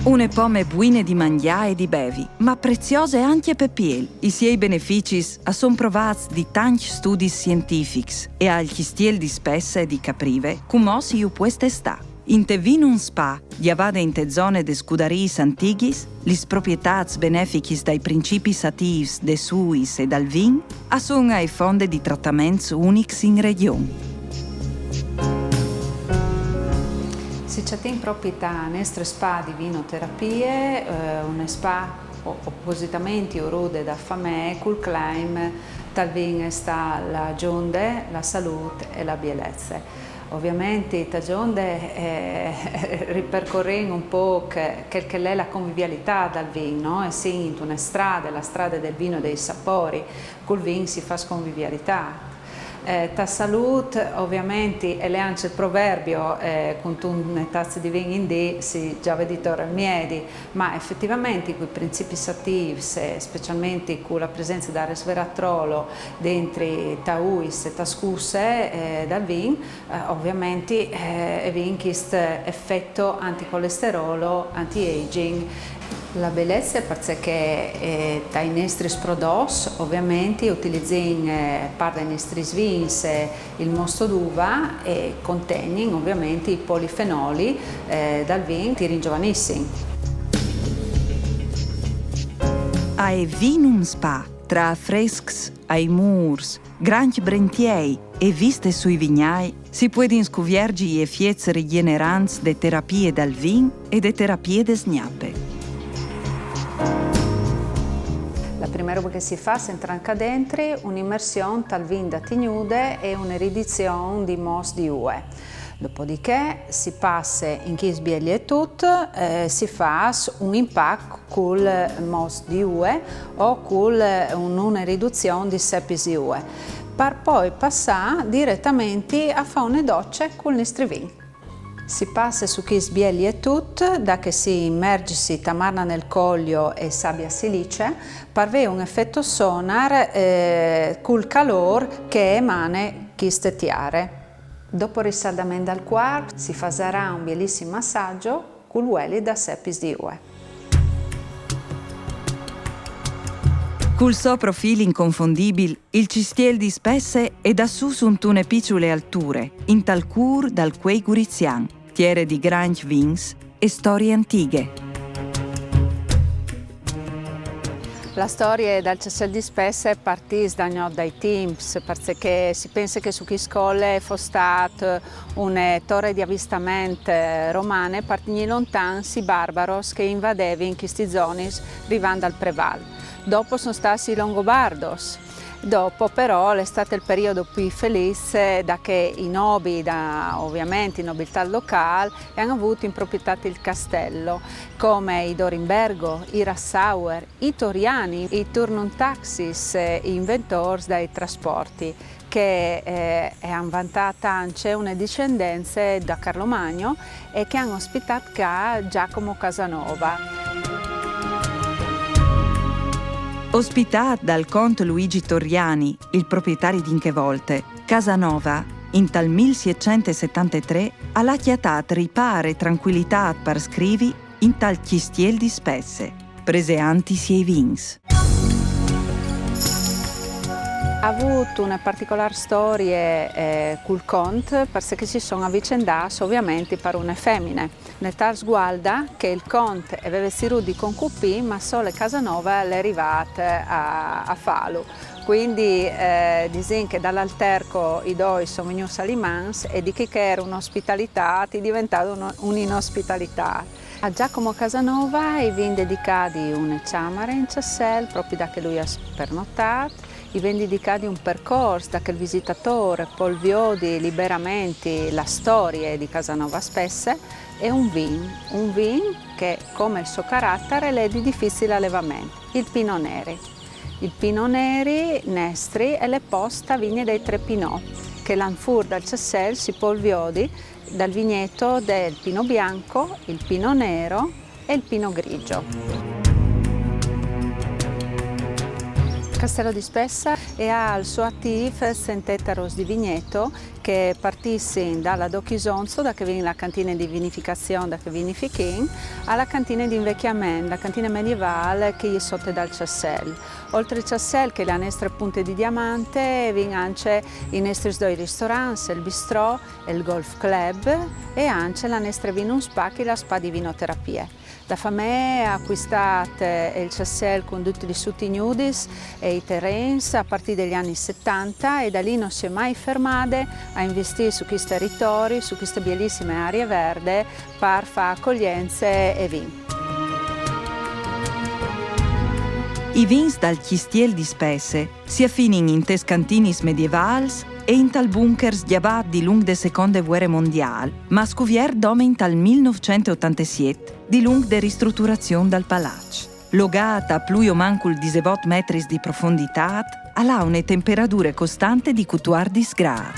Une pomme buine di mangiare e di bevi, ma preziose anche per piel. I suoi benefici sono provati di tanti studi scientifici e agli stiel di spessa e di caprive, come si può sta. In te vin spa, diavade in te zone de scudaris antighis, lis proprietats beneficis dai principis attivis de suis e dal vin, sono ai fonde di trattaments unics in regione. Si c'è in proprietà nostre spa di vinoterapie, una spa appositamente urode da famè, col claim tal vin sta la gionde, la salute e la bellezza. Ovviamente la gionde ripercorrendo un po' che è la convivialità dal vino, no? Essendo una strada, la strada del vino e dei sapori, col vino si fa convivialità. Ta salute ovviamente è anche il proverbio con una tazza di vino in D si già vedete ora miedi, ma effettivamente quei principi attivi, specialmente con la presenza del resveratrolo dentro tauis e tascusse dal vino, ovviamente vin questo effetto anticolesterolo, anti-aging. La bellezza è perché dai nostri prodotti ovviamente utilizziamo parte dei nostri vins il mosto d'uva e contengono ovviamente i polifenoli dal vino che ringiovanissimi. Ai vinum spa, tra frescs, ai murs, granchi brentieri e viste sui vignai, si può inscuviergi gli effetti rigeneranti de terapie dal vin e de terapie de snappe. La prima roba che si fa è entrare dentro un'immersione tal vin da tignude e un'eridizione di mos di UE. Dopodiché si passa in chi sbieglie e tutto, si fa un impacco col mos di UE o con una riduzione di sepis di UE, per poi passare direttamente a fare una doccia con il nostro vino. Si passa su chi sbieglie e tutto, da che si immerge tamarna nel coglio e sabbia silice, per avere un effetto sonar col calore che emane chi stettiare. Dopo il riscaldamento al quarto si farà un bellissimo massaggio con l'ueli da sepis di UE. Col suo profilo inconfondibile, il cistiel di spesse è da su suntune piccole alture, in tal cur dal quei gurizian, tiere di grandi vins e storie antiche. La storia dal Cessel di Spesse è partita dai Timps, perché si pensa che su Chiscolle fosse stata una torre di avvistamento romane partiti lontani i barbaros che invadevano in questi zone arrivando al Preval. Dopo sono stati i Longobardos. Dopo però è stato il periodo più felice da che i nobili, ovviamente i nobiltà locali, hanno avuto in proprietà il castello, come i Dorimbergo, i Rassauer, i Toriani, i Turnuntaxis, i inventori dei trasporti, che hanno vantato anche una discendenza da Carlo Magno e che hanno ospitato Giacomo Casanova. Ospitato dal conte Luigi Torriani, il proprietario di Inchevolte, Casanova, in tal 1673, ha lasciato ripare e tranquillità per scrivi in tal chistiel di spesse, preseanti siei vins. Ha avuto una particolare storia col conte perché si sono avvicendati ovviamente per una femmina. Nel tal sgualda che il conte aveva siru di concupì ma solo Casanova è arrivata a Falu. Quindi dicono che dall'alterco i due sono venuti all'imans e di che era un'ospitalità è diventata un'inospitalità. A Giacomo Casanova i vin dedicati una camera in Cessel, proprio da che lui ha pernottato. I vin dedicati un percorso da che il visitatore polviodi liberamente la storia di Casanova Spesse e un vin che come il suo carattere è di difficile allevamento, il Pinot Neri. Il Pinot Neri Nestri è l'opposta vigne dei tre Pinot, che l'anfur dal Cessel si polviodi dal vigneto del Pinot Bianco, il Pinot Nero e il Pinot Grigio. Castello di Spessa e ha al suo attivo 100 ettari di vigneto che partissero dalla Dochisonzo, da che viene la cantina di vinificazione, da che vinifichen, alla cantina di invecchiamento, la cantina medievale che è sotto dal Ciassel. Oltre il Ciassel, che è la nostra punta di diamante, viene anche i nostri due ristoranti, il bistrò e il golf club, e anche la nostra vino spa, che è la spa di vinoterapie. Da famè ha acquistato il Ciassel con tutti i sutignudis e i terreni a partire dagli anni 70 e da lì non si è mai fermata a investire su questi territori, su queste bellissime aree verdi per fare accoglienze e vin. I vins dal Chistiel di Spesse si affinin in tescantinis medievals e in tal bunkers giabat di lung de seconde guerre mondiali, ma scuvier dome in tal 1987 di lung de ristrutturazione dal palazzo. Logata a più o mancul 17 metri di profondità, ha una temperatura costante di 14 gradi.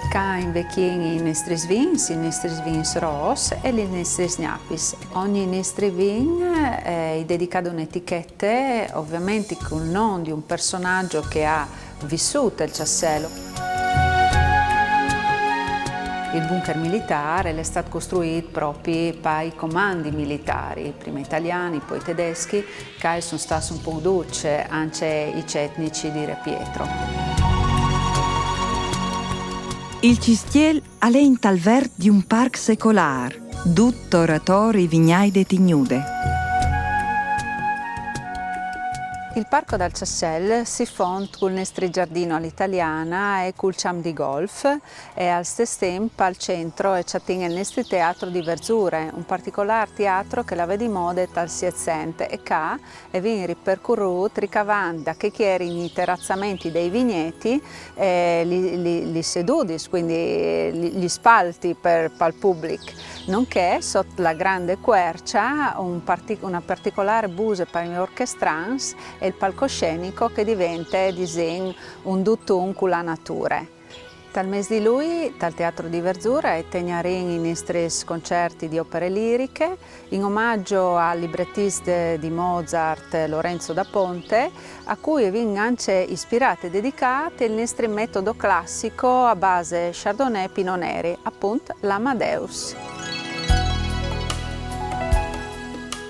Ca invecchien i nostri vins ros e i nostri snapis. Ogni nostro vin è dedicato a un'etichetta, ovviamente con il nome di un personaggio che ha vissuto il Ciassello. Il bunker militare è stato costruito proprio per i comandi militari, prima italiani, poi tedeschi, che sono stati un po' duci anche i cetnici di Re Pietro. Il Cistiel è in tal vert di un parco secolare, tutto oratori vignai de tignude. Il parco del Ciassel si fonda con il nostro giardino all'italiana e col camp di golf e al stesso tempo al centro c'è il nostro teatro di Verzure, un particolare teatro che la vede di moda tal si sente e che viene ripercorruto ricavando da che erano i terrazzamenti dei vigneti li seduti, quindi gli spalti per il pubblico, nonché sotto la grande quercia una particolare buse per gli orchestrans e il palcoscenico che diventa un tutt'un con la natura. Tal mese di lui, dal Teatro di Verzura, e teniamo i nostri concerti di opere liriche in omaggio al librettista di Mozart Lorenzo da Ponte, a cui viene anche ispirato e dedicato il nostro metodo classico a base Chardonnay e Pinot Neri, appunto l'Amadeus.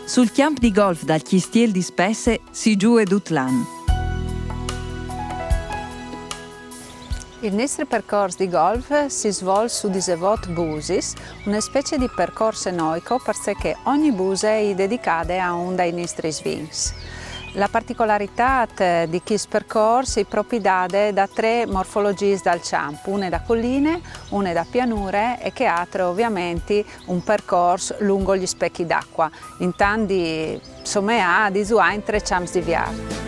Sul camp di golf dal Chistiel di Spesse si giù ed utlan. Il nostro percorso di golf si svolge su 17 busis, una specie di percorso enoico perché ogni buse è dedicata a un dei nostri svins. La particolarità di questo percorso è proprio data da 3 morfologie dal campo, una da colline, una da pianure e che altre ovviamente un percorso lungo gli specchi d'acqua, in tanti sommeà di in 3 campi di viaggio.